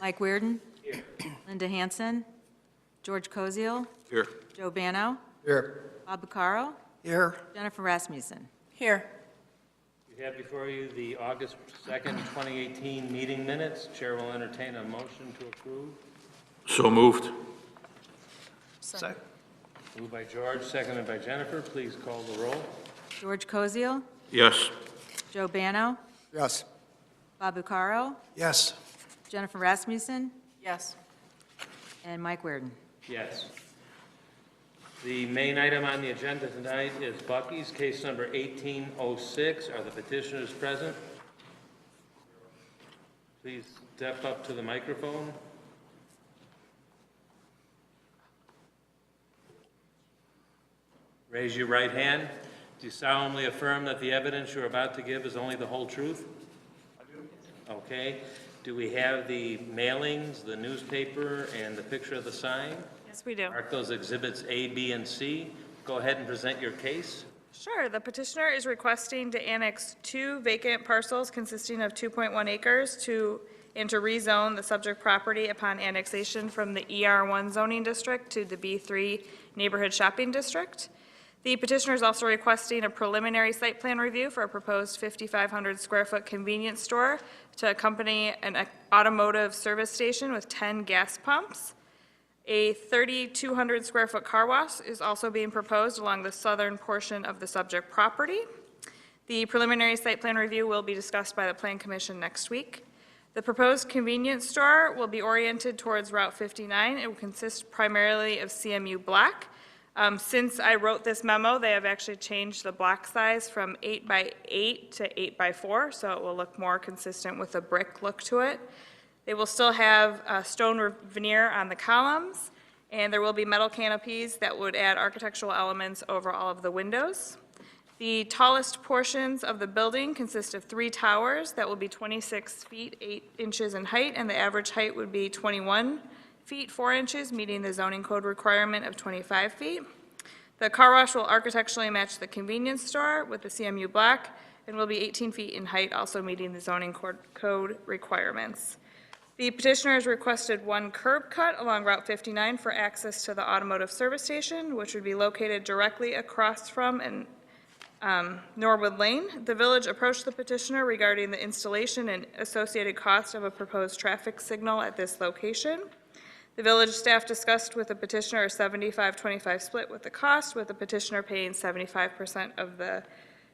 Mike Weirden. Here. Linda Hansen. George Koziel. Here. Joe Bano. Here. Bob Bucaro. Here. Jennifer Rasmussen. Here. You have before you the August 2nd, 2018 meeting minutes. Chair will entertain a motion to approve. So moved. Second. Moved by George, seconded by Jennifer. Please call the roll. George Koziel. Yes. Joe Bano. Yes. Bob Bucaro. Yes. Jennifer Rasmussen. Yes. And Mike Weirden. Yes. The main item on the agenda tonight is Bucky's, case number 1806. Are the petitioners present? Please step up to the microphone. Raise your right hand. Do you solemnly affirm that the evidence you're about to give is only the whole truth? I do. Okay. Do we have the mailings, the newspaper, and the picture of the sign? Yes, we do. Mark those exhibits A, B, and C. Go ahead and present your case. Sure. The petitioner is requesting to annex 2 vacant parcels consisting of 2.1 acres and to rezone the subject property upon annexation from the ER1 zoning district to the B3 neighborhood shopping district. The petitioner is also requesting a preliminary site plan review for a proposed 5,500 square foot convenience store to accompany an automotive service station with 10 gas pumps. A 3,200 square foot car wash is also being proposed along the southern portion of the subject property. The preliminary site plan review will be discussed by the Plan Commission next week. The proposed convenience store will be oriented towards Route 59. It will consist primarily of CMU block. Since I wrote this memo, they have actually changed the block size from 8 by 8 to 8 by 4, so it will look more consistent with a brick look to it. They will still have stone veneer on the columns, and there will be metal canopies that would add architectural elements over all of the windows. The tallest portions of the building consist of 3 towers that will be 26 feet 8 inches in height, and the average height would be 21 feet 4 inches, meeting the zoning code requirement of 25 feet. The car wash will architecturally match the convenience store with the CMU block and will be 18 feet in height, also meeting the zoning code requirements. The petitioner has requested 1 curb cut along Route 59 for access to the automotive service station, which would be located directly across from Norwood Lane. The village approached the petitioner regarding the installation and associated cost of a proposed traffic signal at this location. The village staff discussed with the petitioner a 75-25 split with the cost, with the petitioner paying 75% of the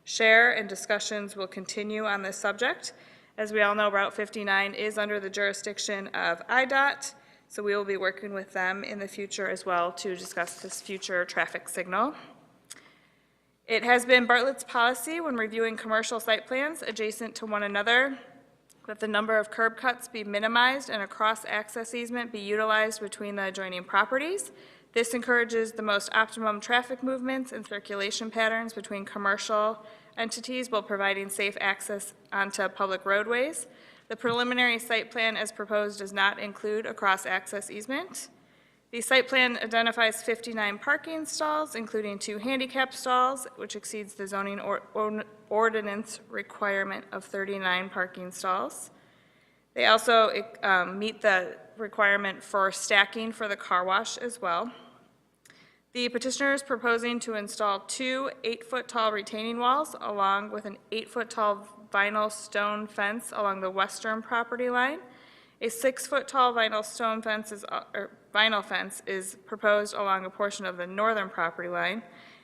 share, and discussions will continue on this subject. As we all know, Route 59 is under the jurisdiction of IDOT, so we will be working with them in the future as well to discuss this future traffic signal. It has been Bartlett's policy when reviewing commercial site plans adjacent to one another that the number of curb cuts be minimized and a cross-access easement be utilized between the adjoining properties. This encourages the most optimum traffic movements and circulation patterns between commercial entities while providing safe access onto public roadways. The preliminary site plan as proposed does not include a cross-access easement. The site plan identifies 59 parking stalls, including 2 handicap stalls, which exceeds the zoning ordinance requirement of 39 parking stalls. They also meet the requirement for stacking for the car wash as well. The petitioner is proposing to install 2 8-foot tall retaining walls along with an 8-foot tall vinyl stone fence along the western property line. A 6-foot tall vinyl fence is proposed along a portion of the northern property line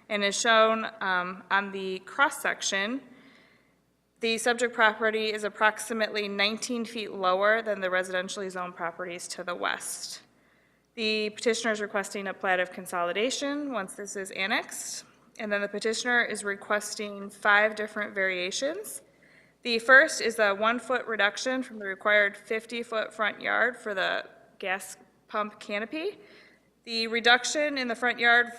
and is shown on the cross-section. The subject property is approximately 19 feet lower than the residentially zoned properties to the west. The petitioner is requesting a plat of consolidation once this is annexed, and then the petitioner is requesting 5 different variations. The first is a 1-foot reduction from the required 50-foot front yard for the gas pump canopy. The reduction in the front yard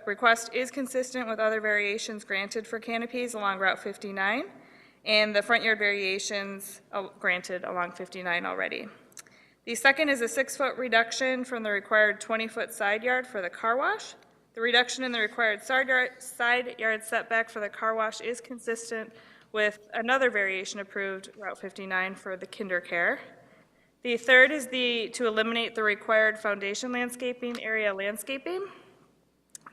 request is consistent with other variations granted for canopies along Route 59, and the front yard variations granted along 59 already. The second is a 6-foot reduction from the required 20-foot side yard for the car wash. The reduction in the required side yard setback for the car wash is consistent with another variation approved, Route 59, for the kinder care. The third is to eliminate the required foundation landscaping, area landscaping.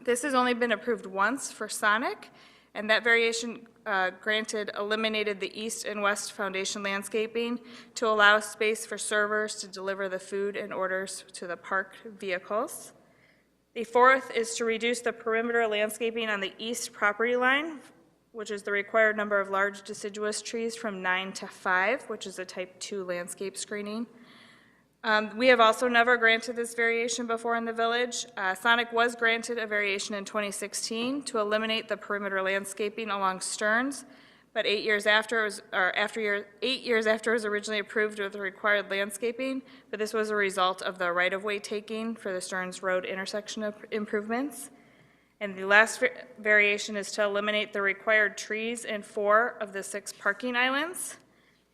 This has only been approved once for Sonic, and that variation eliminated the east and west foundation landscaping to allow space for servers to deliver the food and orders to the park vehicles. The fourth is to reduce the perimeter landscaping on the east property line, which is the required number of large deciduous trees from 9 to 5, which is a type 2 landscape screening. We have also never granted this variation before in the village. Sonic was granted a variation in 2016 to eliminate the perimeter landscaping along Stearns, but 8 years after it was, 8 years after it was originally approved with the required landscaping, but this was a result of the right-of-way taking for the Stearns Road intersection improvements. And the last variation is to eliminate the required trees in 4 of the 6 parking islands.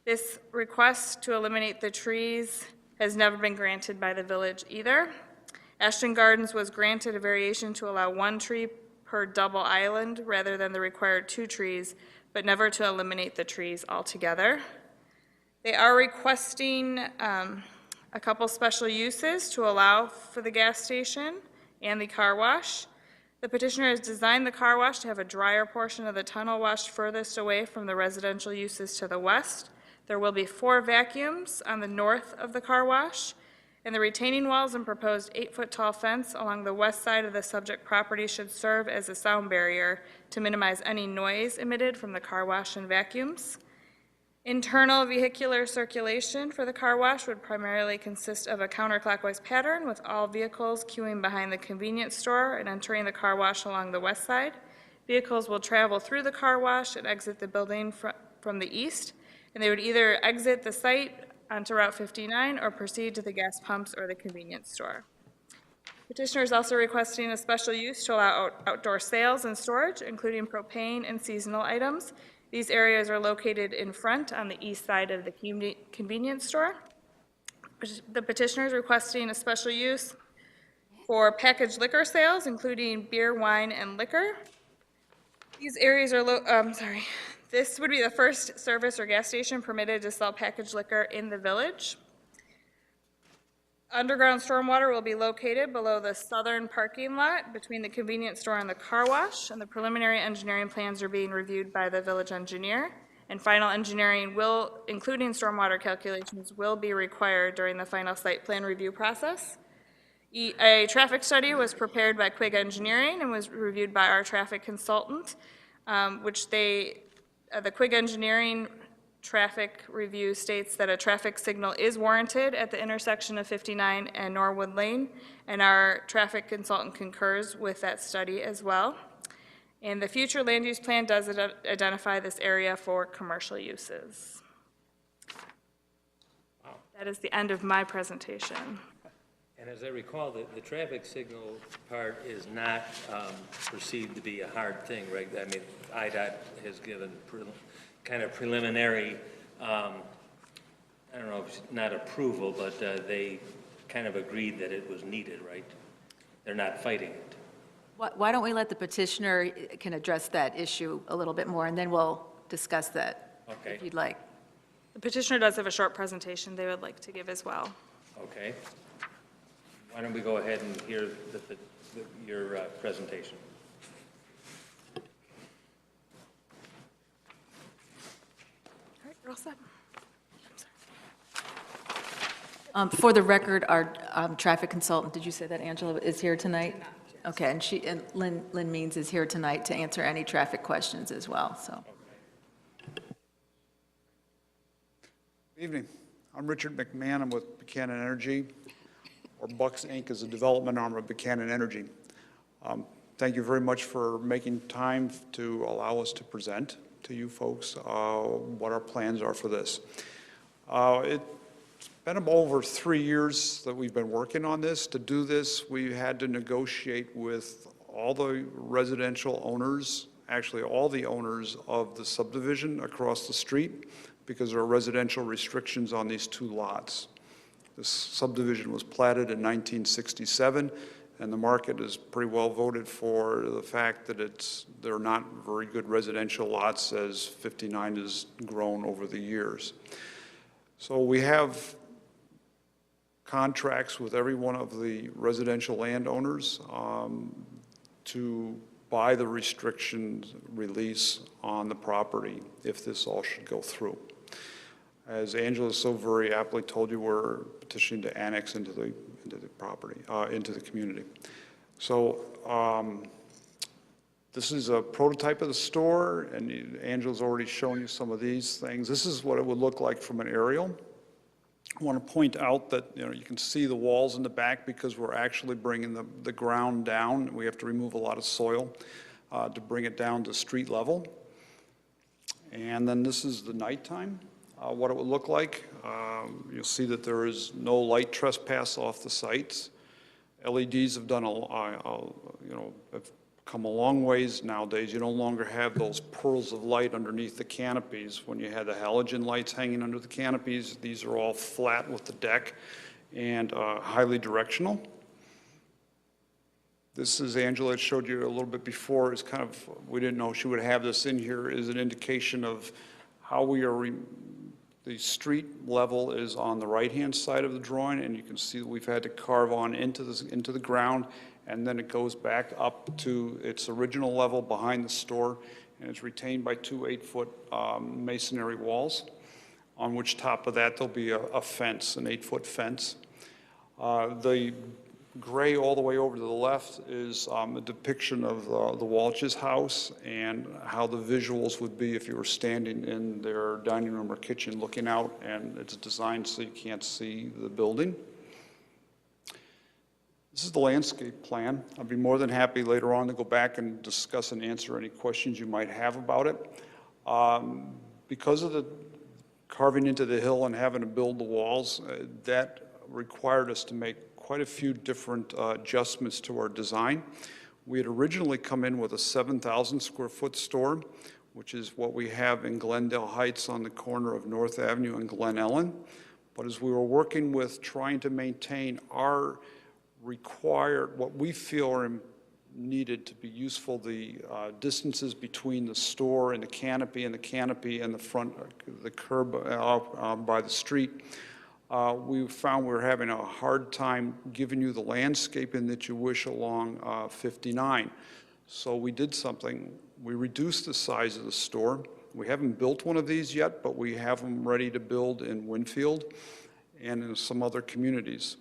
This request to eliminate the trees has never been granted by the village either. Ashton Gardens was granted a variation to allow 1 tree per double island rather than the required 2 trees, but never to eliminate the trees altogether. They are requesting a couple special uses to allow for the gas station and the car wash. The petitioner has designed the car wash to have a drier portion of the tunnel washed furthest away from the residential uses to the west. There will be 4 vacuums on the north of the car wash, and the retaining walls and proposed 8-foot-tall fence along the west side of the subject property should serve as a sound barrier to minimize any noise emitted from the car wash and vacuums. Internal vehicular circulation for the car wash would primarily consist of a counterclockwise pattern with all vehicles queuing behind the convenience store and entering the car wash along the west side. Vehicles will travel through the car wash and exit the building from the east, and they would either exit the site onto Route 59 or proceed to the gas pumps or the convenience store. Petitioner is also requesting a special use to allow outdoor sales and storage, including propane and seasonal items. These areas are located in front on the east side of the convenience store. The petitioner is requesting a special use for packaged liquor sales, including beer, wine, and liquor. These areas are This would be the first service or gas station permitted to sell packaged liquor in the village. Underground stormwater will be located below the southern parking lot between the convenience store and the car wash, and the preliminary engineering plans are being reviewed by the village engineer. And final engineering including stormwater calculations, will be required during the final site plan review process. A traffic study was prepared by Quig Engineering and was reviewed by our traffic consultant, the Quig Engineering traffic review states that a traffic signal is warranted at the intersection of 59 and Norwood Lane, and our traffic consultant concurs with that study as well. And the future land use plan does identify this area for commercial uses. Wow. That is the end of my presentation. And as I recall, the traffic signal part is not perceived to be a hard thing, right? I mean, IDOT has given kind of preliminary, I don't know, if it's not approval, but they kind of agreed that it was needed, right? They're not fighting it. Why don't we let the petitioner can address that issue a little bit more, and then we'll discuss that, Okay. if you'd like. The petitioner does have a short presentation they would like to give as well. Okay. Why don't we go ahead and hear your presentation? All right, you're all set. For the record, our traffic consultant, did you say that Angela is here tonight? Okay, and Lynn Means is here tonight to answer any traffic questions as well, so. Good evening. I'm Richard McMahon. I'm with Buchanan Energy, or Bucks Inc. is a development arm of Buchanan Energy. Thank you very much for making time to allow us to present to you folks what our plans are for this. It's been over 3 years that we've been working on this. To do this, we had to negotiate with all the residential owners, actually all the owners of the subdivision across the street, because there are residential restrictions on these 2 lots. This subdivision was platted in 1967, and the market is pretty well voted for the fact that they're not very good residential lots as 59 has grown over the years. So we have contracts with every one of the residential landowners to buy the restrictions release on the property if this all should go through. As Angela so very aptly told you, we're petitioning to annex into the property, into the community. So this is a prototype of the store, and Angela's already shown you some of these things. This is what it would look like from an aerial. I want to point out that you can see the walls in the back because we're actually bringing the ground down. We have to remove a lot of soil to bring it down to street level. And then this is the nighttime, what it would look like. You'll see that there is no light trespass off the sites. LEDs have done have come a long ways nowadays. You no longer have those pearls of light underneath the canopies. When you had the halogen lights hanging under the canopies, these are all flat with the deck and highly directional. This is Angela had showed you a little bit before. Is kind of, we didn't know she would have this in here, is an indication of how we are, the street level is on the right-hand side of the drawing, and you can see that we've had to carve on into the ground, and then it goes back up to its original level behind the store, and it's retained by two 8-foot masonry walls, on which top of that there'll be a fence, an 8-foot fence. The gray all the way over to the left is a depiction of the Walsh's house and how the visuals would be if you were standing in their dining room or kitchen looking out, and it's designed so you can't see the building. This is the landscape plan. I'd be more than happy later on to go back and discuss and answer any questions you might have about it. Because of the carving into the hill and having to build the walls, that required us to make quite a few different adjustments to our design. We had originally come in with a 7,000 square foot store, which is what we have in Glendale Heights on the corner of North Avenue and Glen Ellen. But as we were working with trying to maintain our required, what we feel are needed to be useful, the distances between the store and the canopy and the front, the curb by the street, we found we were having a hard time giving you the landscaping that you wish along 59. So we did something. We reduced the size of the store. We haven't built one of these yet, but we have them ready to build in Winfield and in some other communities.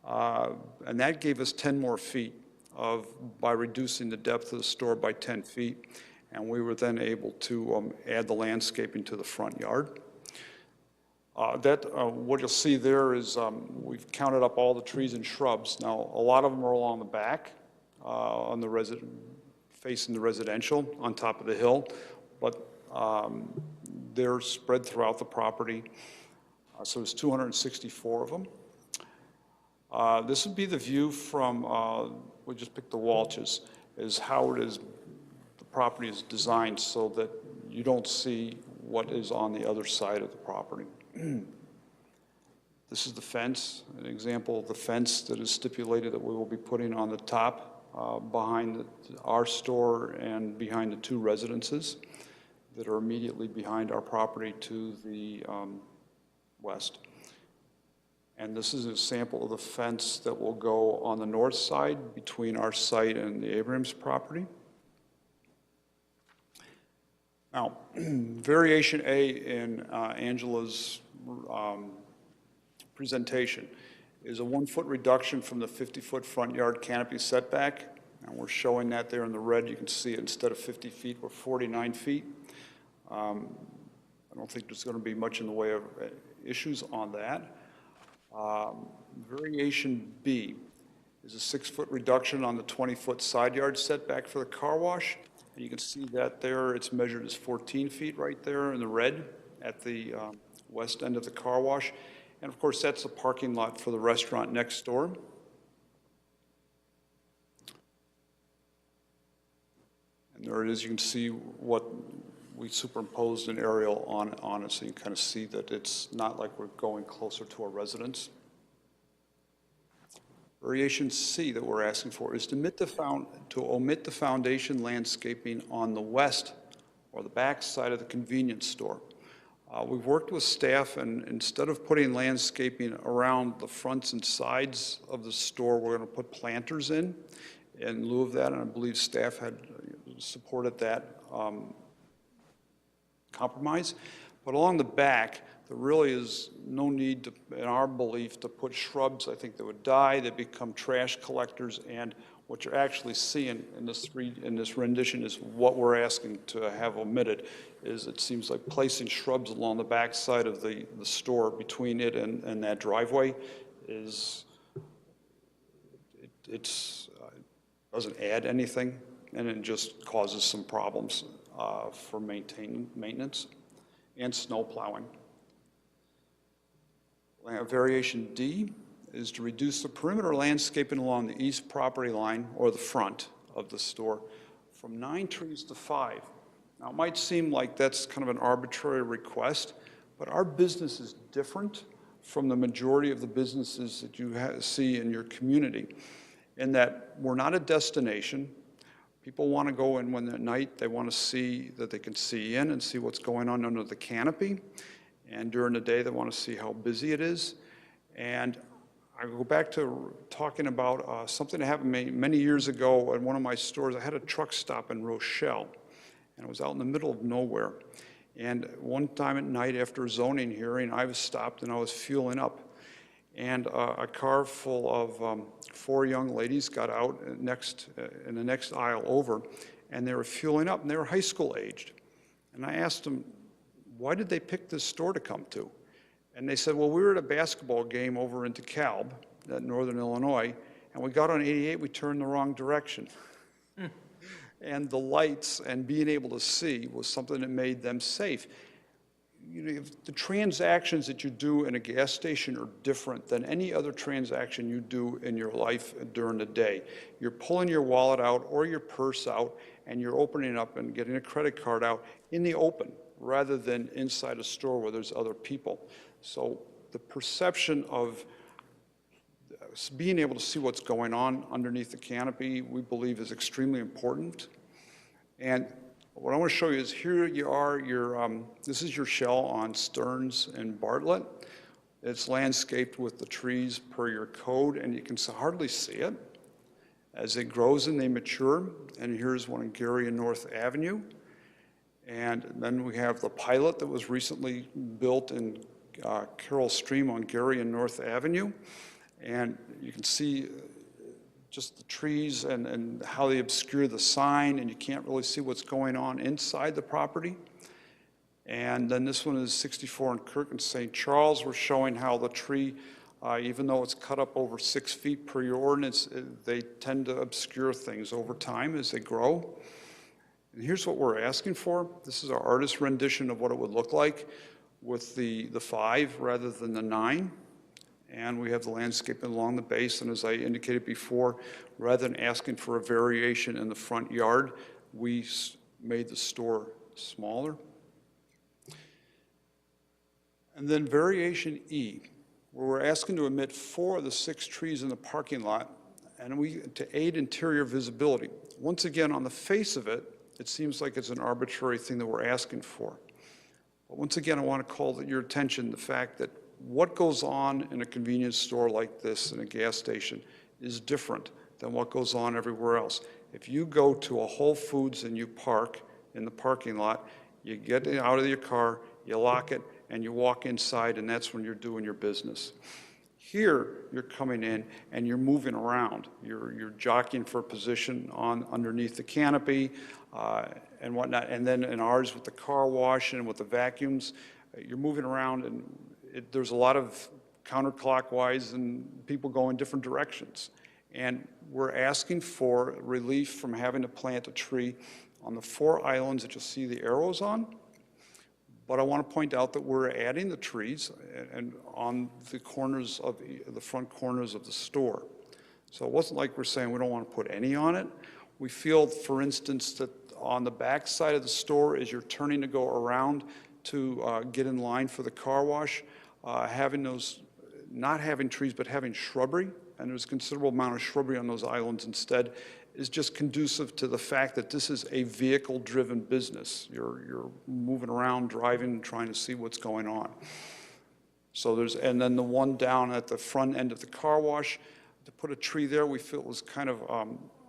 And that gave us 10 more feet by reducing the depth of the store by 10 feet. And we were then able to add the landscaping to the front yard. What you'll see there is we've counted up all the trees and shrubs. Now, a lot of them are along the back, facing the residential on top of the hill, but they're spread throughout the property. So there's 264 of them. This would be the view from, we just picked the Walsh's, is how it is, the property is designed so that you don't see what is on the other side of the property. This is the fence, an example of the fence that is stipulated that we will be putting on the top behind our store and behind the two residences that are immediately behind our property to the west. And this is a sample of the fence that will go on the north side between our site and the Abrams property. Now, variation A in Angela's presentation is a 1-foot reduction from the 50-foot front yard canopy setback. And we're showing that there in the red. You can see it, instead of 50 feet, we're 49 feet. I don't think there's going to be much in the way of issues on that. Variation B is a 6-foot reduction on the 20-foot side yard setback for the car wash. And you can see that there, it's measured as 14 feet right there in the red at the west end of the car wash. And of course, that's the parking lot for the restaurant next door. And there it is. You can see what we superimposed an aerial on it, so you can kind of see that it's not like we're going closer to a residence. Variation C that we're asking for is to omit the foundation landscaping on the west or the back side of the convenience store. We've worked with staff, and instead of putting landscaping around the fronts and sides of the store, we're going to put planters in lieu of that, and I believe staff had supported that compromise. But along the back, there really is no need, to, in our belief, to put shrubs. I think they would die. They become trash collectors, and what you're actually seeing in this rendition is what we're asking to have omitted. Is it seems like placing shrubs along the back side of the store between it and that driveway is doesn't add anything, and it just causes some problems for maintenance and snow plowing. Variation D is to reduce the perimeter landscaping along the east property line or the front of the store from 9 trees to 5. Now, it might seem like that's kind of an arbitrary request, but our business is different from the majority of the businesses that you see in your community, in that we're not a destination. People want to go in when at night, they want to see that they can see in and see what's going on under the canopy. And during the day, they want to see how busy it is. And I go back to talking about something that happened many years ago at one of my stores. I had a truck stop in Rochelle, and it was out in the middle of nowhere. And one time at night after a zoning hearing, I was stopped and I was fueling up. And a car full of 4 young ladies got out in the next aisle over, and they were fueling up, and they were high school aged. And I asked them, why did they pick this store to come to? And they said, well, we were at a basketball game over in DeKalb, at Northern Illinois, and we got on 88, we turned the wrong direction. And the lights and being able to see was something that made them safe. You know, the transactions that you do in a gas station are different than any other transaction you do in your life during the day. You're pulling your wallet out or your purse out, and you're opening it up and getting a credit card out in the open, rather than inside a store where there's other people. So the perception of being able to see what's going on underneath the canopy, we believe, is extremely important. And what I want to show you is here you are, this is your shell on Stearns and Bartlett. It's landscaped with the trees per your code, and you can hardly see it as it grows and they mature. And here's one in Gary and North Avenue. And then we have the pilot that was recently built in Carroll Stream on Gary and North Avenue. And you can see just the trees and how they obscure the sign, and you can't really see what's going on inside the property. And then this one is 64 in Kirk and St. Charles. We're showing how the tree, even though it's cut up over 6 feet per your ordinance, they tend to obscure things over time as they grow. And here's what we're asking for. This is our artist rendition of what it would look like with the 5 rather than the 9. And we have the landscaping along the base. And as I indicated before, rather than asking for a variation in the front yard, we made the store smaller. And then variation E, where we're asking to omit 4 of the 6 trees in the parking lot, and to aid interior visibility. Once again, on the face of it, it seems like it's an arbitrary thing that we're asking for. But once again, I want to call your attention to the fact that what goes on in a convenience store like this in a gas station is different than what goes on everywhere else. If you go to a Whole Foods and you park in the parking lot, you get out of your car, you lock it, and you walk inside, and that's when you're doing your business. Here, you're coming in and you're moving around. You're jockeying for a position underneath the canopy and whatnot. And then in ours with the car wash and with the vacuums, you're moving around, and there's a lot of counterclockwise and people go in different directions. And we're asking for relief from having to plant a tree on the 4 islands that you'll see the arrows on. But I want to point out that we're adding the trees and on the corners of the front corners of the store. So it wasn't like we're saying we don't want to put any on it. We feel, for instance, that on the back side of the store, as you're turning to go around to get in line for the car wash, having those, not having trees, but having shrubbery and there's a considerable amount of shrubbery on those islands instead, is just conducive to the fact that this is a vehicle-driven business. You're moving around, driving, trying to see what's going on. So and then the one down at the front end of the car wash, to put a tree there, we feel was kind of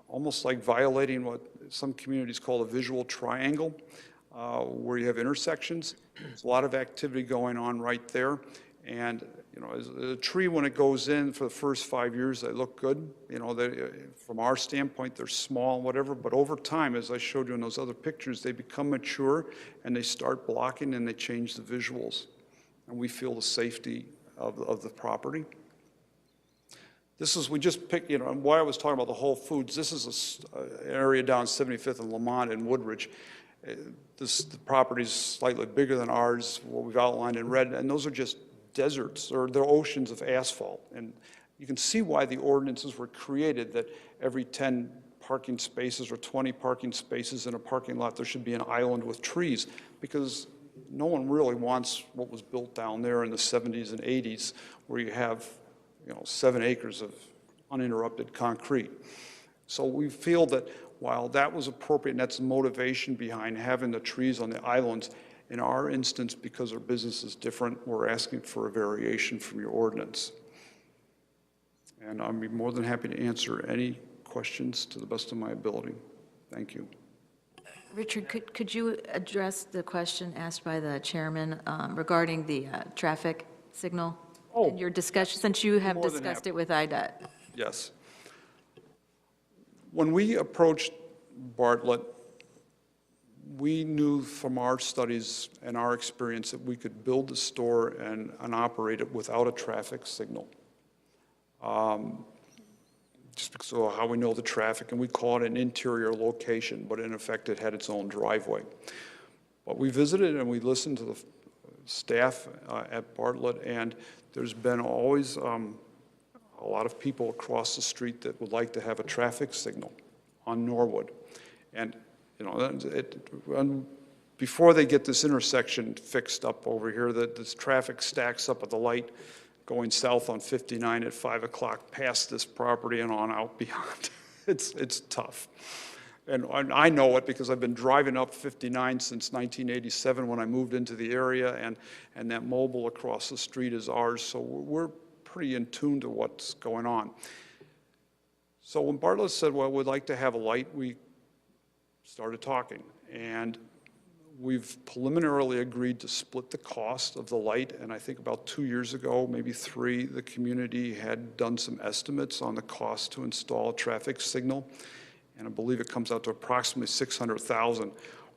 almost like violating what some communities call a visual triangle, where you have intersections. There's a lot of activity going on right there. And, you know, as a tree, when it goes in for the first 5 years, they look good. You know, from our standpoint, they're small and whatever, but over time, as I showed you in those other pictures, they become mature and they start blocking and they change the visuals. And we feel the safety of the property. This is, we just picked, you know, and why I was talking about the Whole Foods, this is an area down 75th and Lamont and Woodridge. The property's slightly bigger than ours, what we've outlined in red, and those are just deserts, or they're oceans of asphalt. And you can see why the ordinances were created, that every 10 parking spaces or 20 parking spaces in a parking lot, there should be an island with trees, because no one really wants what was built down there in the 70s and 80s, where you have, you know, 7 acres of uninterrupted concrete. So we feel that while that was appropriate, and that's the motivation behind having the trees on the islands, in our instance, because our business is different, we're asking for a variation from your ordinance. And I'll be more than happy to answer any questions to the best of my ability. Thank you. Richard, could you address the question asked by the chairman regarding the traffic signal? Oh, in your discussion, since you have more than discussed happy. it with IDOT? Yes. When we approached Bartlett, we knew from our studies and our experience that we could build the store and operate it without a traffic signal. Just because of how we know the traffic, and we call it an interior location, but in effect it had its own driveway. But we visited and we listened to the staff at Bartlett, and there's been always a lot of people across the street that would like to have a traffic signal on Norwood. And, you know, before they get this intersection fixed up over here, this traffic stacks up at the light going south on 59 at 5 o'clock past this property and on out beyond. It's tough. And I know it because I've been driving up 59 since 1987 when I moved into the area, and that mobile across the street is ours, so we're pretty in tune to what's going on. So when Bartlett said, well, we'd like to have a light, we started talking. And we've preliminarily agreed to split the cost of the light, and I think about 2 years ago, maybe 3, the community had done some estimates on the cost to install a traffic signal, and I believe it comes out to approximately $600,000.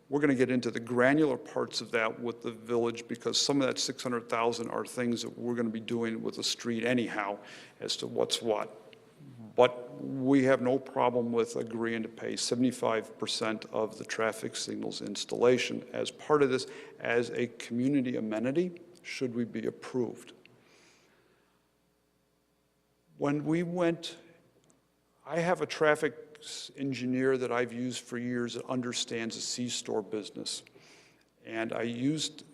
We're going to get into the granular parts of that with the village, because some of that $600,000 are things that we're going to be doing with the street anyhow as to what's what. But we have no problem with agreeing to pay 75% of the traffic signals installation as part of this as a community amenity, should we be approved. When we went, I have a traffic engineer that I've used for years that understands the C-store business. And I used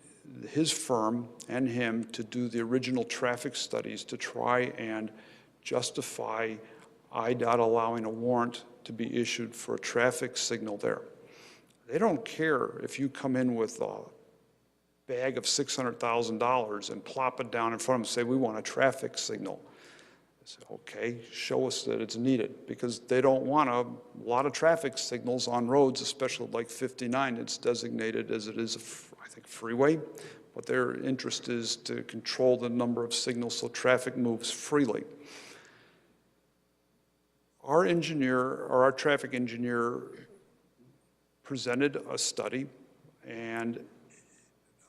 his firm and him to do the original traffic studies to try and justify IDOT allowing a warrant to be issued for a traffic signal there. They don't care if you come in with a bag of $600,000 and plop it down in front of them and say, we want a traffic signal. I said, okay, show us that it's needed, because they don't want a lot of traffic signals on roads, especially like 59. It's designated as it is, I think, freeway, but their interest is to control the number of signals so traffic moves freely. Our engineer, or our traffic engineer, presented a study, and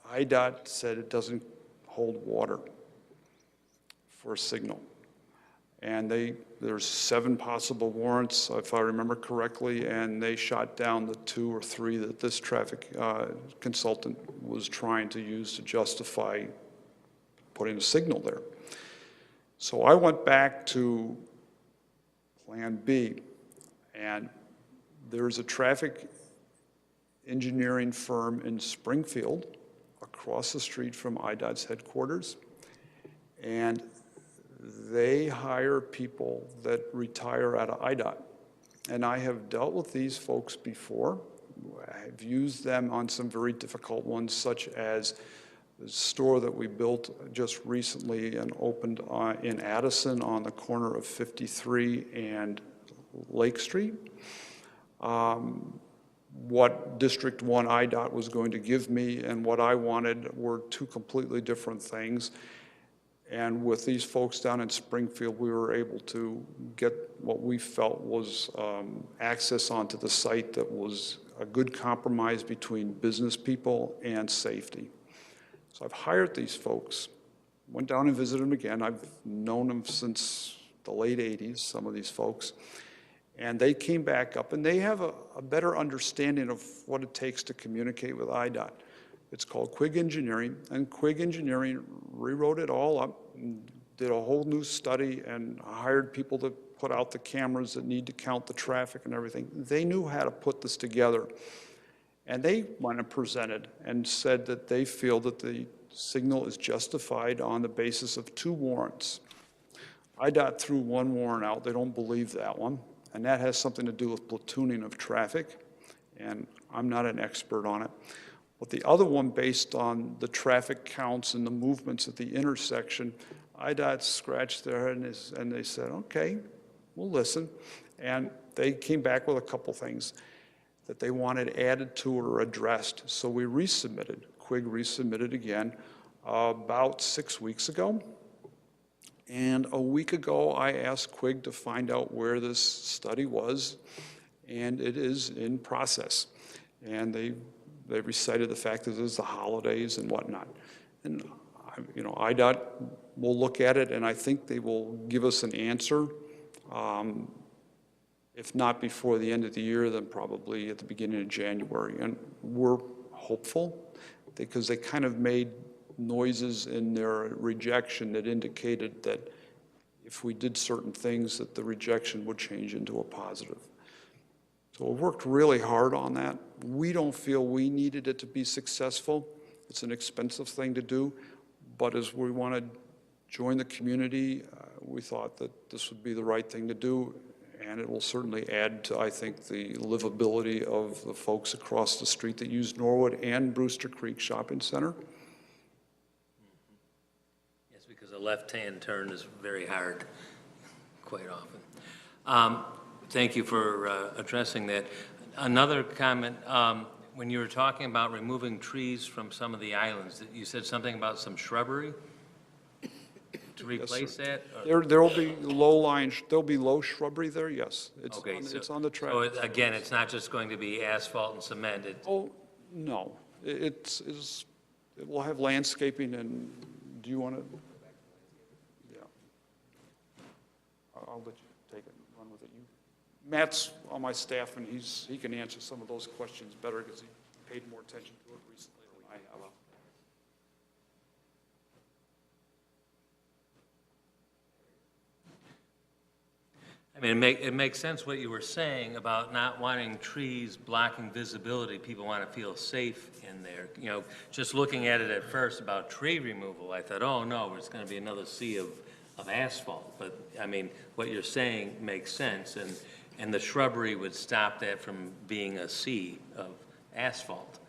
IDOT said it doesn't hold water for a signal. And there's 7 possible warrants, if I remember correctly, and they shot down the 2 or 3 that this traffic consultant was trying to use to justify putting a signal there. So I went back to Plan B, and there's a traffic engineering firm in Springfield across the street from IDOT's headquarters, and they hire people that retire out of IDOT. And I have dealt with these folks before. I've used them on some very difficult ones, such as the store that we built just recently and opened in Addison on the corner of 53 and Lake Street. What District 1 IDOT was going to give me and what I wanted were two completely different things. And with these folks down in Springfield, we were able to get what we felt was access onto the site that was a good compromise between business people and safety. So I've hired these folks, went down and visited them again. I've known them since the late 80s, some of these folks. And they came back up, and they have a better understanding of what it takes to communicate with IDOT. It's called Quig Engineering, and Quig Engineering rewrote it all up and did a whole new study and hired people to put out the cameras that need to count the traffic and everything. They knew how to put this together. And they went and presented and said that they feel that the signal is justified on the basis of 2 warrants. IDOT threw 1 warrant out. They don't believe that one. And that has something to do with platooning of traffic. And I'm not an expert on it. But the other one, based on the traffic counts and the movements at the intersection, IDOT scratched their head and they said, okay, we'll listen. And they came back with a couple things that they wanted added to or addressed. So we resubmitted. Quig resubmitted again about 6 weeks ago. And a week ago, I asked Quig to find out where this study was, and it is in process. And they recited the fact that there's the holidays and whatnot. And, you know, IDOT will look at it, and I think they will give us an answer. If not before the end of the year, then probably at the beginning of January. And we're hopeful because they kind of made noises in their rejection that indicated that if we did certain things, that the rejection would change into a positive. So we worked really hard on that. We don't feel we needed it to be successful. It's an expensive thing to do, but as we want to join the community, we thought that this would be the right thing to do, and it will certainly add to, I think, the livability of the folks across the street that use Norwood and Brewster Creek Shopping Center. Yes, because a left-hand turn is very hard, quite often. Thank you for addressing that. Another comment, when you were talking about removing trees from some of the islands, you said something about some shrubbery to replace that? There will be there'll be low shrubbery there, yes. Okay, It's on the track. So again, it's not just going to be asphalt and cement? Oh, no. It will have landscaping, and do you want to? Yeah. I'll let you take it and run with it. Matt's on my staff, and he can answer some of those questions better because he paid more attention to it recently than I have. I mean, it makes sense what you were saying about not wanting trees blocking visibility. People want to feel safe in there. You know, just looking at it at first about tree removal, I thought, oh, no, it's going to be another sea of asphalt. But, I mean, what you're saying makes sense, and the shrubbery would stop that from being a sea of asphalt,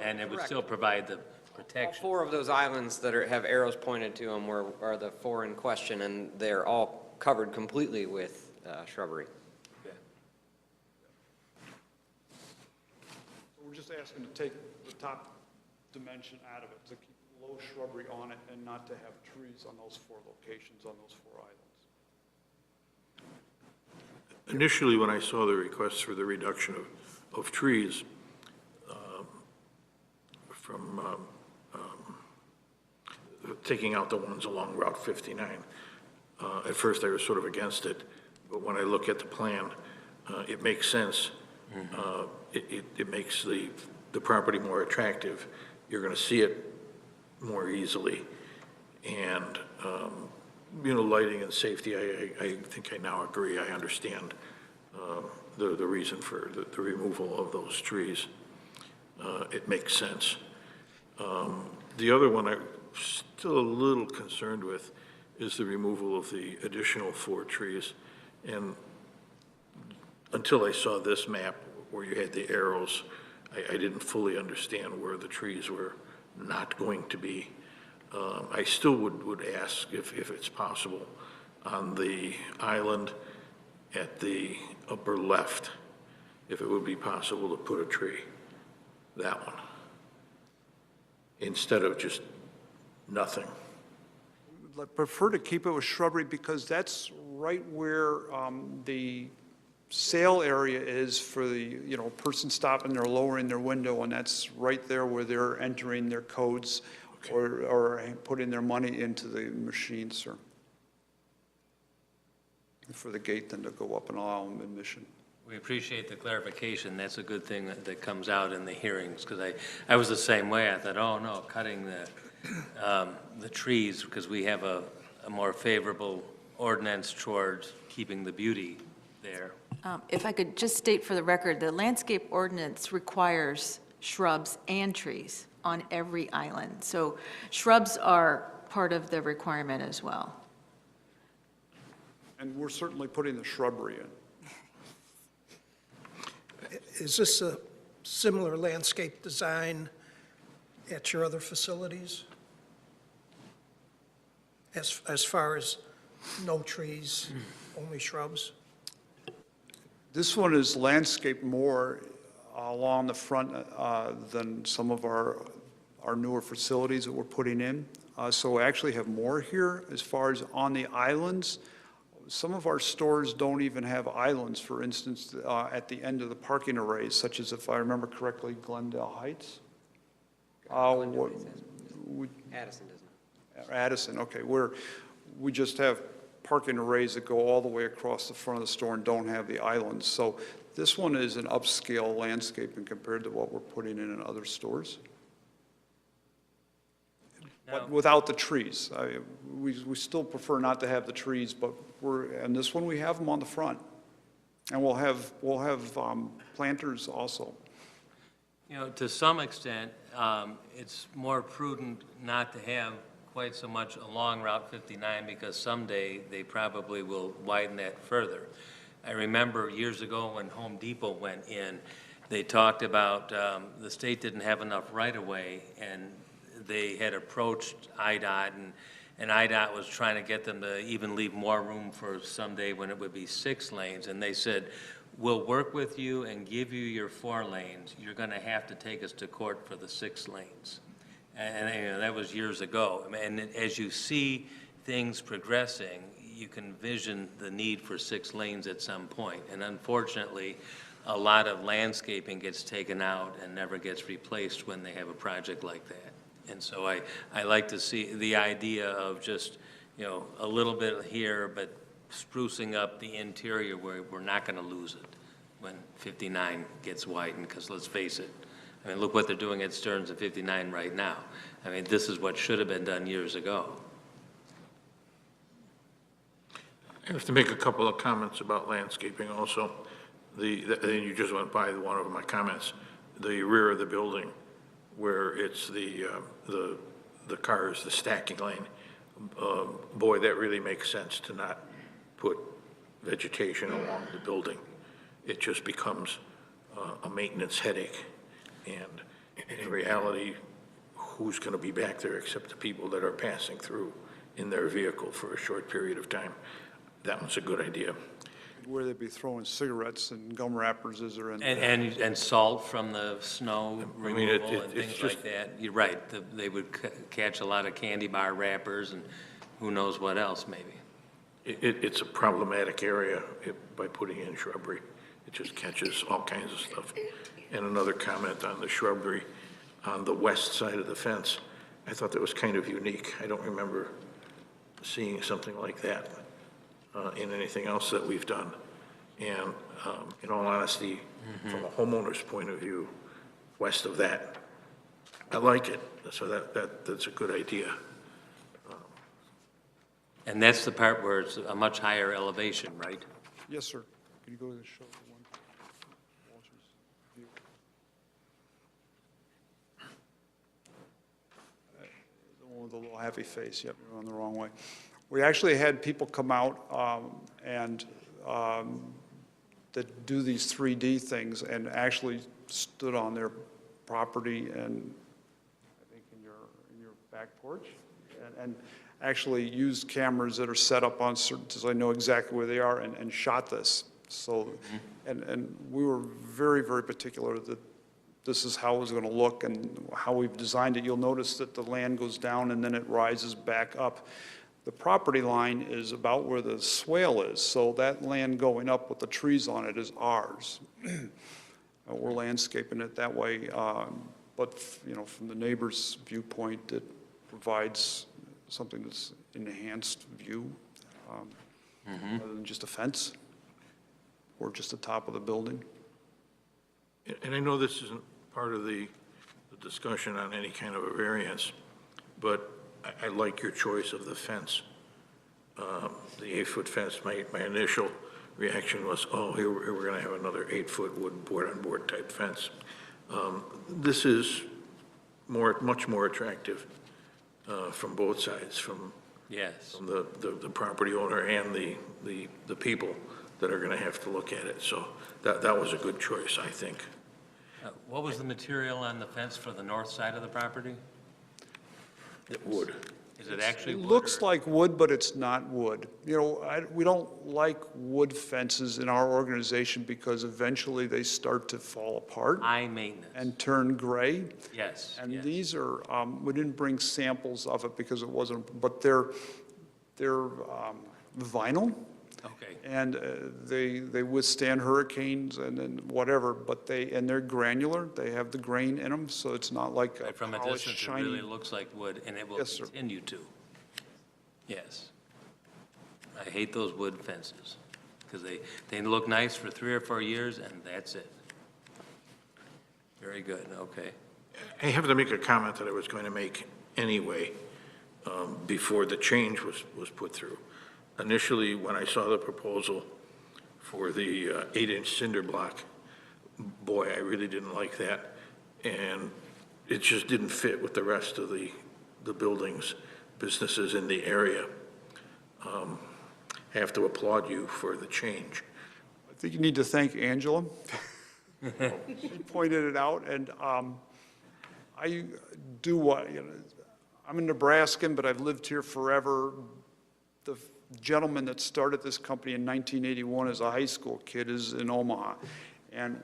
and it would still provide the protection. All 4 of those islands that have arrows pointed to them are the 4 in question, and they're all covered completely with shrubbery. Yeah. So we're just asking to take the top dimension out of it, to keep low shrubbery on it and not to have trees on those 4 locations, on those 4 islands. Initially, when I saw the requests for the reduction of trees from taking out the ones along Route 59, at first I was sort of against it, but when I look at the plan, it makes sense. It makes the property more attractive. You're going to see it more easily. And you know, lighting and safety, I think I now agree. I understand the reason for the removal of those trees. It makes sense. The other one I'm still a little concerned with is the removal of the additional 4 trees. And until I saw this map where you had the arrows, I didn't fully understand where the trees were not going to be. I still would ask if it's possible on the island at the upper left, if it would be possible to put a tree, that one, instead of just nothing. I prefer to keep it with shrubbery because that's right where the sale area is for the, person stopping there, lowering their window, and that's right there where they're entering their codes or putting their money into the machine, sir. For the gate then to go up and allow them admission. We appreciate the clarification. That's a good thing that comes out in the hearings, because I was the same way. I thought, oh, no, cutting the trees, because we have a more favorable ordinance towards keeping the beauty there. If I could just state for the record, the landscape ordinance requires shrubs and trees on every island. So shrubs are part of the requirement as well. And we're certainly putting the shrubbery in. Is this a similar landscape design at your other facilities? As far as no trees, only shrubs? This one is landscaped more along the front than some of our newer facilities that we're putting in. So we actually have more here as far as on the islands. Some of our stores don't even have islands, for instance, at the end of the parking arrays, such as, if I remember correctly, Glendale Heights? Addison doesn't. Addison, okay, where we just have parking arrays that go all the way across the front of the store and don't have the islands. So this one is an upscale landscaping compared to what we're putting in other stores. But without the trees. We still prefer not to have the trees, but and this one, we have them on the front. And we'll have planters also. To some extent, it's more prudent not to have quite so much along Route 59, because someday they probably will widen that further. I remember years ago when Home Depot went in, they talked about the state didn't have enough right-of-way, and they had approached IDOT, and IDOT was trying to get them to even leave more room for someday when it would be 6 lanes. And they said, we'll work with you and give you your 4 lanes. You're going to have to take us to court for the 6 lanes. And that was years ago. And as you see things progressing, you can vision the need for 6 lanes at some point. And unfortunately, a lot of landscaping gets taken out and never gets replaced when they have a project like that. And so I like to see the idea of just, a little bit here, but sprucing up the interior where we're not going to lose it when 59 gets widened, because let's face it, I mean, look what they're doing at Stearns and 59 right now. I mean, this is what should have been done years ago. I have to make a couple of comments about landscaping also. You just went by one of my comments. The rear of the building, where it's the cars, the stacking lane. Boy, that really makes sense to not put vegetation along the building. It just becomes a maintenance headache. And in reality, who's going to be back there except the people that are passing through in their vehicle for a short period of time? That one's a good idea. Where they'd be throwing cigarettes and gum wrappers as they're in. And salt from the snow removal and it's things just, like that. You're right, they would catch a lot of candy bar wrappers and who knows what else, maybe. It's a problematic area by putting in shrubbery. It just catches all kinds of stuff. And another comment on the shrubbery on the west side of the fence. I thought that was kind of unique. I don't remember seeing something like that in anything else that we've done. And in all honesty, from a homeowner's point of view, west of that, I like it. So that's a good idea. And that's the part where it's a much higher elevation, right? Yes, sir. Can you go to the show for one? Walter's view. The one with the little happy face, yep, you're on the wrong way. We actually had people come out that do these 3D things and actually stood on their property and I think in your back porch and actually used cameras that are set up on certain, so I know exactly where they are and shot this. So, and we were very, very particular that this is how it was going to look and how we've designed it. You'll notice that the land goes down and then it rises back up. The property line is about where the swale is, so that land going up with the trees on it is ours. We're landscaping it that way, but you know, from the neighbor's viewpoint, it provides something that's enhanced view, rather than just a fence or just the top of the building. And I know this isn't part of the discussion on any kind of a variance, but I like your choice of the fence. The 8-foot fence, my initial reaction was, oh, here we're going to have another 8-foot wood board-on-board type fence. This is much more attractive from both sides, from Yes. the property owner and the people that are going to have to look at it. So that was a good choice, I think. What was the material on the fence for the north side of the property? Wood. Is it actually It wood? looks or- like wood, but it's not wood. You know, we don't like wood fences in our organization because eventually they start to fall apart High maintenance. and turn gray. Yes, And yes. these are, we didn't bring samples of it because it wasn't, but they're vinyl. Okay. And they withstand hurricanes and then whatever, but they're granular. They have the grain in them, so it's not like a Right, from a polished, distance, it shiny. really looks like wood, and it will Yes, sir. continue to. Yes. I hate those wood fences, because they look nice for 3 or 4 years, and that's it. Very good, okay. I have to make a comment that I was going to make anyway, before the change was put through. Initially, when I saw the proposal for the 8-inch cinder block, boy, I really didn't like that. And it just didn't fit with the rest of the buildings, businesses in the area. I have to applaud you for the change. I think you need to thank Angela. She pointed it out, and I do what, you know, I'm a Nebraskan, but I've lived here forever. The gentleman that started this company in 1981 as a high school kid is in Omaha. And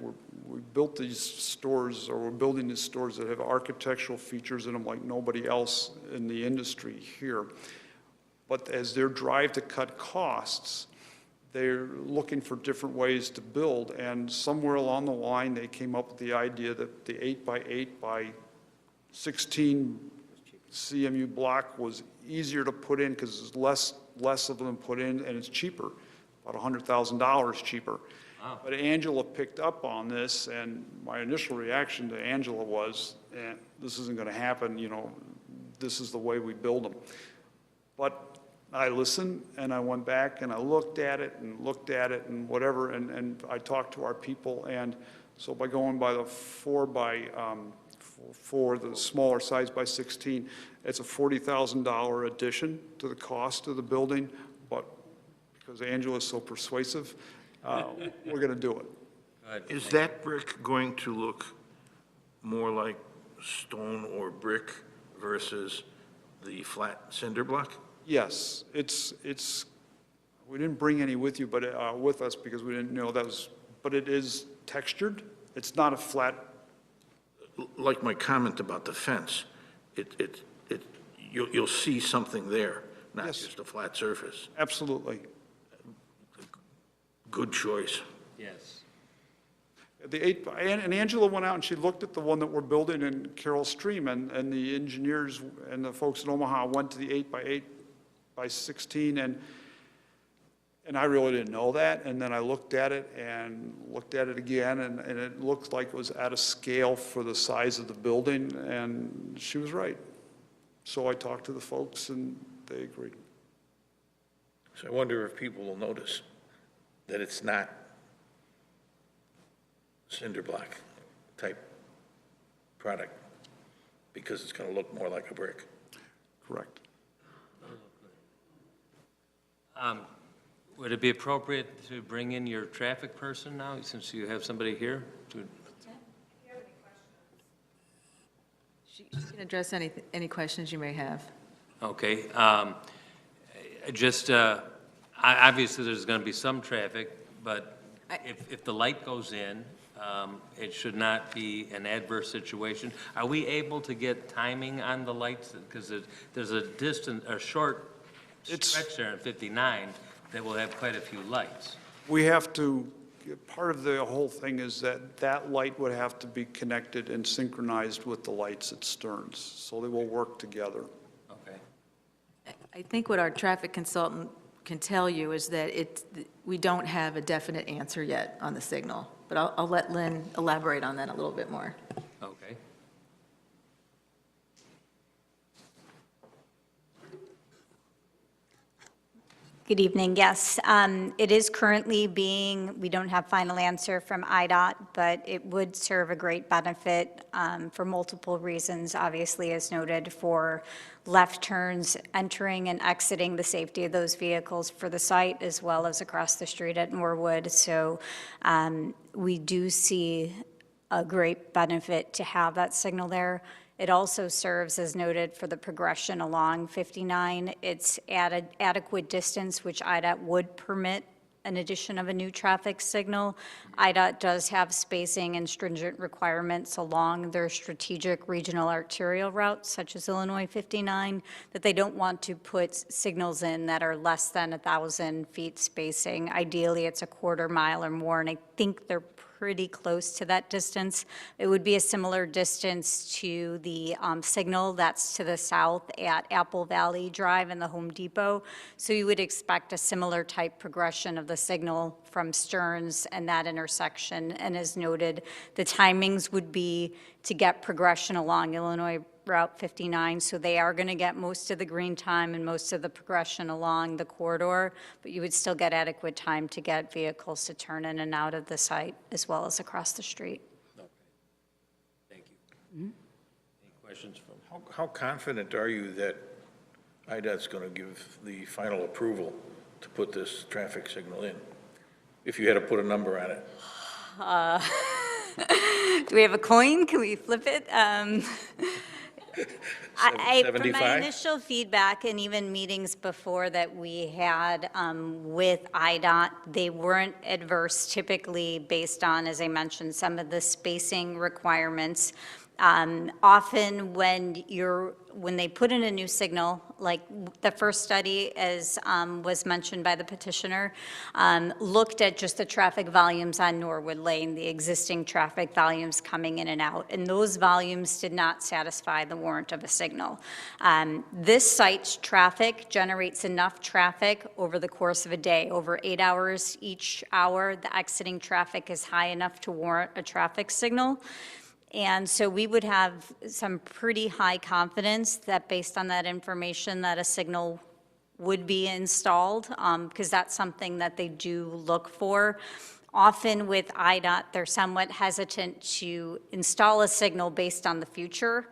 we built these stores, or we're building these stores that have architectural features in them like nobody else in the industry here. But as their drive to cut costs, they're looking for different ways to build. And somewhere along the line, they came up with the idea that the 8x8 by 16 CMU block was easier to put in because there's less of them put in, and it's cheaper, about $100,000 cheaper. Wow. But Angela picked up on this, and my initial reaction to Angela was, this isn't going to happen, you know, this is the way we build them. But I listened, and I went back, and I looked at it, and whatever, and I talked to our people, and so by going by the 4 the smaller size by 16, it's a $40,000 addition to the cost of the building, but because Angela's so persuasive, we're going to do it. Good. Is that brick going to look more like stone or brick versus the flat cinder block? Yes, we didn't bring any with you, but with us because we didn't know that was, but it is textured. It's not a flat. Like my comment about the fence, you'll see something there, not Yes. just a flat surface. Absolutely. Good choice. Yes. And Angela went out and she looked at the one that we're building in Carroll Stream, and the engineers and the folks in Omaha went to the 8x8 by 16, and I really didn't know that. And then I looked at it again, and it looked like it was out of scale for the size of the building, and she was right. So I talked to the folks, and they agreed. So I wonder if people will notice that it's not cinder block type product, because it's going to look more like a brick. Correct. Would it be appropriate to bring in your traffic person now, since you have somebody here? She can address any questions you may have. Okay. Obviously, there's going to be some traffic, but if the light goes in, it should not be an adverse situation. Are we able to get timing on the lights? Because there's a short stretch there in 59 that will have quite a few lights. We have to, part of the whole thing is that light would have to be connected and synchronized with the lights at Stearns, so they will work together. Okay. I think what our traffic consultant can tell you is that we don't have a definite answer yet on the signal, but I'll let Lynn elaborate on that a little bit more. Okay. Good evening. Yes, it is currently we don't have final answer from IDOT, but it would serve a great benefit for multiple reasons, obviously, as noted, for left turns entering and exiting, the safety of those vehicles for the site, as well as across the street at Norwood. So we do see a great benefit to have that signal there. It also serves, as noted, for the progression along 59. It's adequate distance, which IDOT would permit an addition of a new traffic signal. IDOT does have spacing and stringent requirements along their strategic regional arterial routes, such as Illinois 59, that they don't want to put signals in that are less than 1,000 feet spacing. Ideally, it's a quarter mile or more, and I think they're pretty close to that distance. It would be a similar distance to the signal that's to the south at Apple Valley Drive and the Home Depot. So you would expect a similar type progression of the signal from Stearns and that intersection. And as noted, the timings would be to get progression along Illinois Route 59, so they are going to get most of the green time and most of the progression along the corridor, but you would still get adequate time to get vehicles to turn in and out of the site, as well as across the street. Okay. Thank you. Any questions from? How confident are you that IDOT's going to give the final approval to put this traffic signal in? If you had to put a number on it. Do we have a coin? Can we flip it? From my 75? initial feedback and even meetings before that we had with IDOT, they weren't adverse, typically based on, as I mentioned, some of the spacing requirements. Often when they put in a new signal, like the first study, as was mentioned by the petitioner, looked at just the traffic volumes on Norwood Lane, the existing traffic volumes coming in and out, and those volumes did not satisfy the warrant of a signal. This site's traffic generates enough traffic over the course of a day, over 8 hours each hour. The exiting traffic is high enough to warrant a traffic signal. And so we would have some pretty high confidence that based on that information that a signal would be installed, because that's something that they do look for. Often with IDOT, they're somewhat hesitant to install a signal based on the future,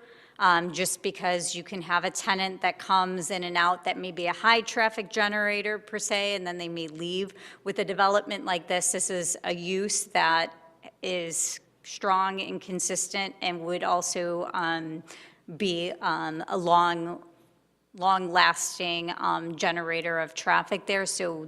just because you can have a tenant that comes in and out that may be a high traffic generator per se, and then they may leave. With a development like this is a use that is strong and consistent and would also be a long-lasting generator of traffic there. So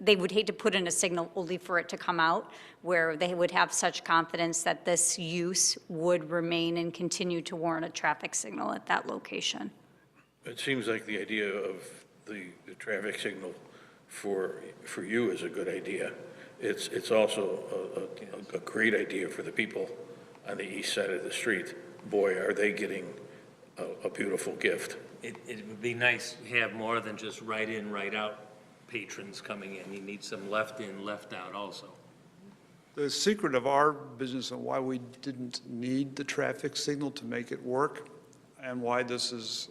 they would hate to put in a signal only for it to come out, where they would have such confidence that this use would remain and continue to warrant a traffic signal at that location. It seems like the idea of the traffic signal for you is a good idea. It's also a great idea for the people on the east side of the street. Boy, are they getting a beautiful gift. It would be nice to have more than just right in, right out patrons coming in. You need some left in, left out also. The secret of our business and why we didn't need the traffic signal to make it work, and why this is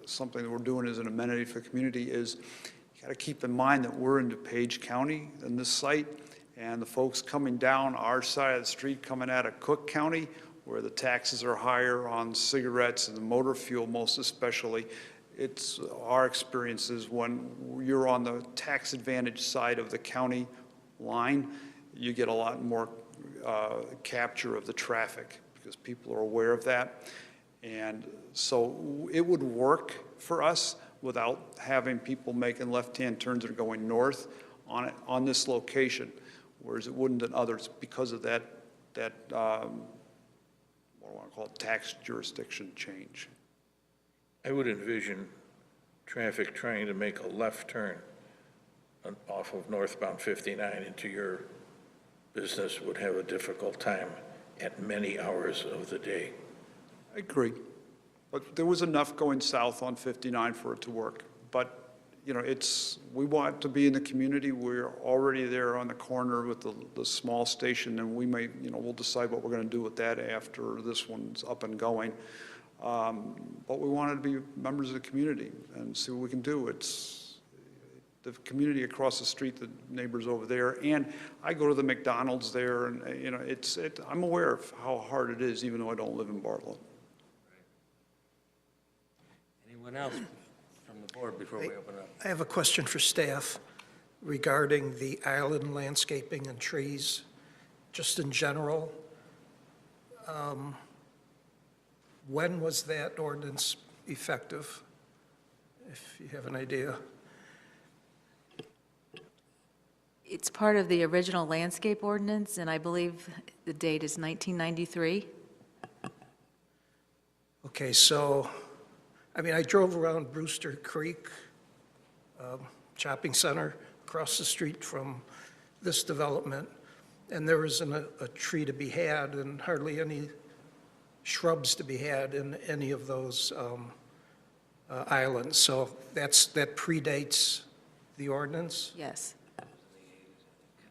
something that we're doing as an amenity for the community, is you got to keep in mind that we're in DuPage County in this site, and the folks coming down our side of the street coming out of Cook County, where the taxes are higher on cigarettes and the motor fuel most especially, it's our experiences when you're on the tax advantage side of the county line, you get a lot more capture of the traffic because people are aware of that. And so it would work for us without having people making left-hand turns that are going north on this location, whereas it wouldn't in others because of that what do I want to call it, tax jurisdiction change. I would envision traffic trying to make a left turn off of northbound 59 into your business would have a difficult time at many hours of the day. I agree. But there was enough going south on 59 for it to work. But, you know, we want to be in the community. We're already there on the corner with the small station, and we may, you know, we'll decide what we're going to do with that after this one's up and going. But we wanted to be members of the community and see what we can do. It's the community across the street, the neighbors over there, and I go to the McDonald's there, and, you know, I'm aware of how hard it is, even though I don't live in Bartlett. Anyone else from the board before we open up? I have a question for staff regarding the island landscaping and trees, just in general. When was that ordinance effective, if you have an idea? It's part of the original landscape ordinance, and I believe the date is 1993. Okay, so, I mean, I drove around Brewster Creek Shopping Center across the street from this development, and there isn't a tree to be had and hardly any shrubs to be had in any of those islands. So that predates the ordinance? Yes.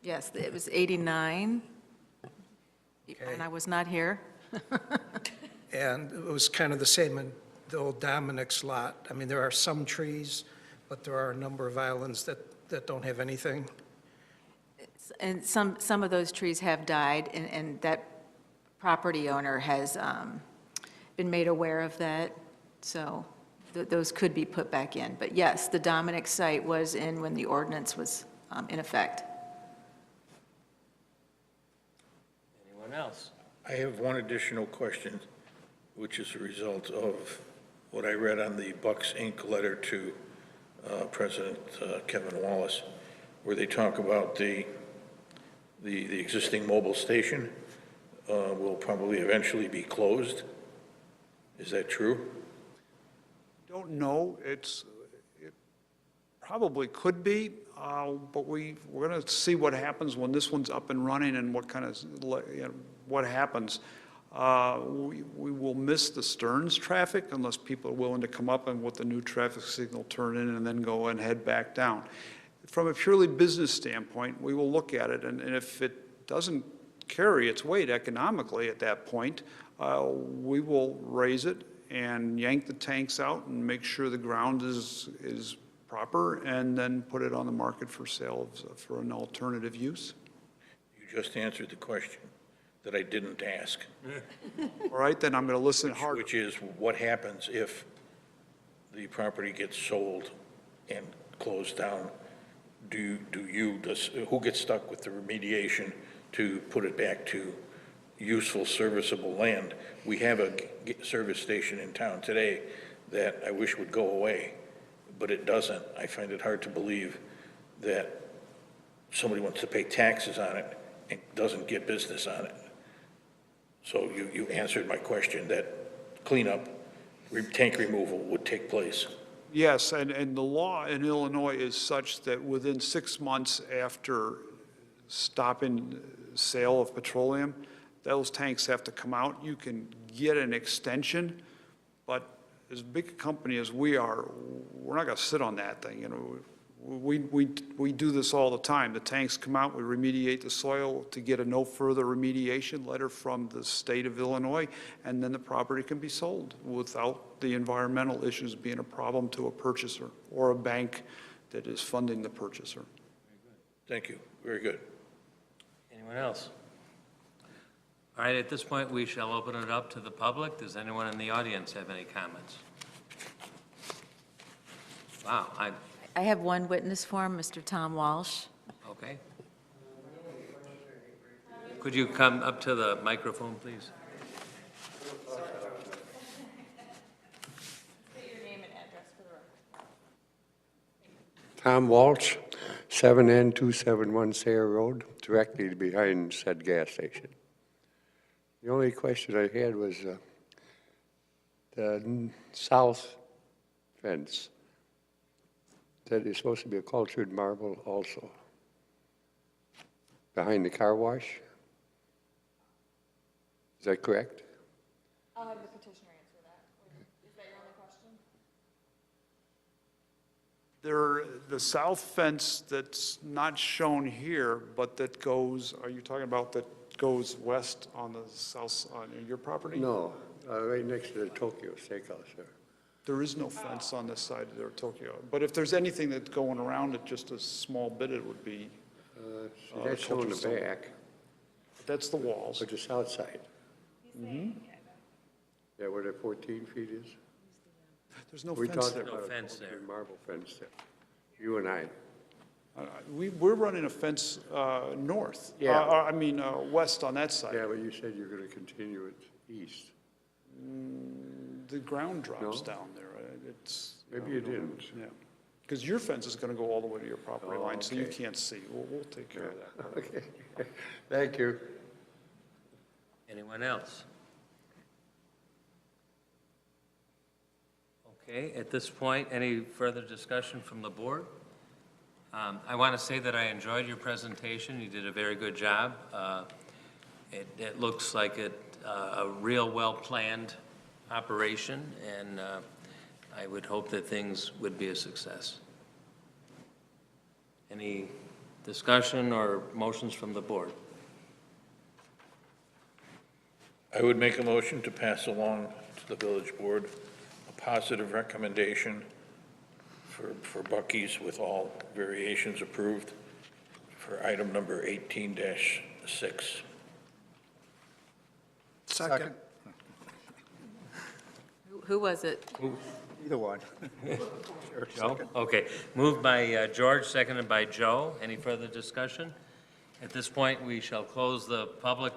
Yes, it was 89, and I was not here. And it was kind of the same in the old Dominic's lot. I mean, there are some trees, but there are a number of islands that don't have anything. And some of those trees have died, and that property owner has been made aware of that, so those could be put back in. But yes, the Dominic site was in when the ordinance was in effect. Anyone else? I have one additional question, which is a result of what I read on the Bucks Inc. letter to President Kevin Wallace, where they talk about the existing mobile station will probably eventually be closed. Is that true? Don't know. It probably could be, but we're going to see what happens when this one's up and running and what kind of, you know, what happens. We will miss the Stearns traffic unless people are willing to come up and with the new traffic signal turn in and then go and head back down. From a purely business standpoint, we will look at it, and if it doesn't carry its weight economically at that point, we will raise it and yank the tanks out and make sure the ground is proper, and then put it on the market for sale for an alternative use. You just answered the question that I didn't ask. All right, then I'm going to listen hard. Which is, what happens if the property gets sold and closed down? Who gets stuck with the remediation to put it back to useful, serviceable land? We have a service station in town today that I wish would go away, but it doesn't. I find it hard to believe that somebody wants to pay taxes on it and doesn't get business on it. So you answered my question, that cleanup, tank removal would take place. Yes, and the law in Illinois is such that within 6 months after stopping sale of petroleum, those tanks have to come out. You can get an extension, but as big a company as we are, we're not going to sit on that thing. You know, we do this all the time. The tanks come out, we remediate the soil to get a no further remediation letter from the state of Illinois, and then the property can be sold without the environmental issues being a problem to a purchaser or a bank that is funding the purchaser. Thank you. Very good. Anyone else? All right, at this point, we shall open it up to the public. Does anyone in the audience have any comments? Wow, I have one witness form, Mr. Tom Walsh. okay. Could you come up to the microphone, please? Tom Walsh, 7N271 Sayre Road, directly behind said gas station. The only question I had was the south fence. That is supposed to be a cultured marble also. Behind the car wash? Is that correct? I'll have the petitioner answer that. Is that your only question? The south fence that's not shown here, but that goes, are you talking about that goes west on the south, on your property? No, right next to the Tokyo Steakhouse there. There is no fence on this side of their Tokyo. But if there's anything that's going around it, just a small bit, it would be, See, that's showing the cultural back, that's the walls. but the south side. Yeah, where the 14 feet is? There's no We fence talked there. about No a fence there. cultured marble fence there, you and I. We're running a fence north. Yeah. I mean, west on that side. Yeah, but you said you're going to continue it east. The ground drops No? down there. It's. Maybe you didn't. Yeah. Because your fence is going to go all the way to your property Oh, line, so you okay. can't see. We'll take care of that. Okay, thank you. Anyone else? Okay, at this point, any further discussion from the board? I want to say that I enjoyed your presentation. You did a very good job. It looks like a real well-planned operation, and I would hope that things would be a success. Any discussion or motions from the board? I would make a motion to pass along to the village board a positive recommendation for Bucky's with all variations approved for item number 18-6. Second. Who was it? Either one. Joe? Okay. Moved by George, seconded by Joe. Any further discussion? At this point, we shall close the public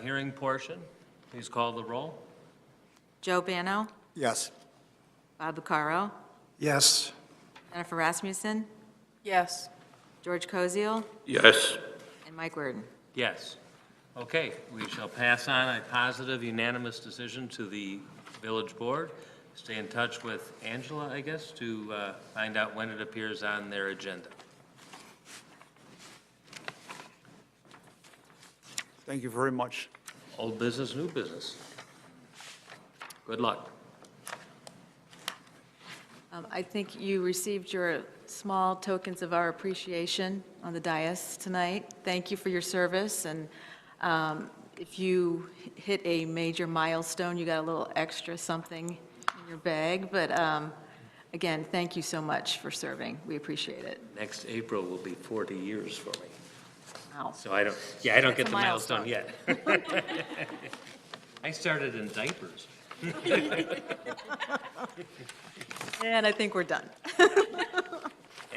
hearing portion. Please call the roll. Joe Bano, Yes. Bob Bucaro, Yes. Jennifer Rasmussen, Yes. George Koziel, Yes. and Mike Werden. Yes. Okay, we shall pass on a positive unanimous decision to the village board. Stay in touch with Angela, I guess, to find out when it appears on their agenda. Thank you very much. Old business, new business. Good luck. I think you received your small tokens of our appreciation on the dais tonight. Thank you for your service, and if you hit a major milestone, you got a little extra something in your bag, but again, thank you so much for serving. We appreciate it. Next April will be 40 years for me. Wow. So I don't get That's the a milestone milestone. yet. I started in diapers. And I think we're done.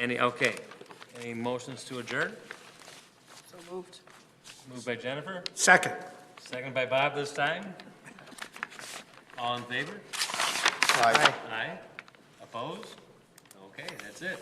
Okay. Any motions to adjourn? So moved. Moved by Jennifer, Second. second by Bob this time. All in favor? Aye. Aye. Opposed? Okay, that's it.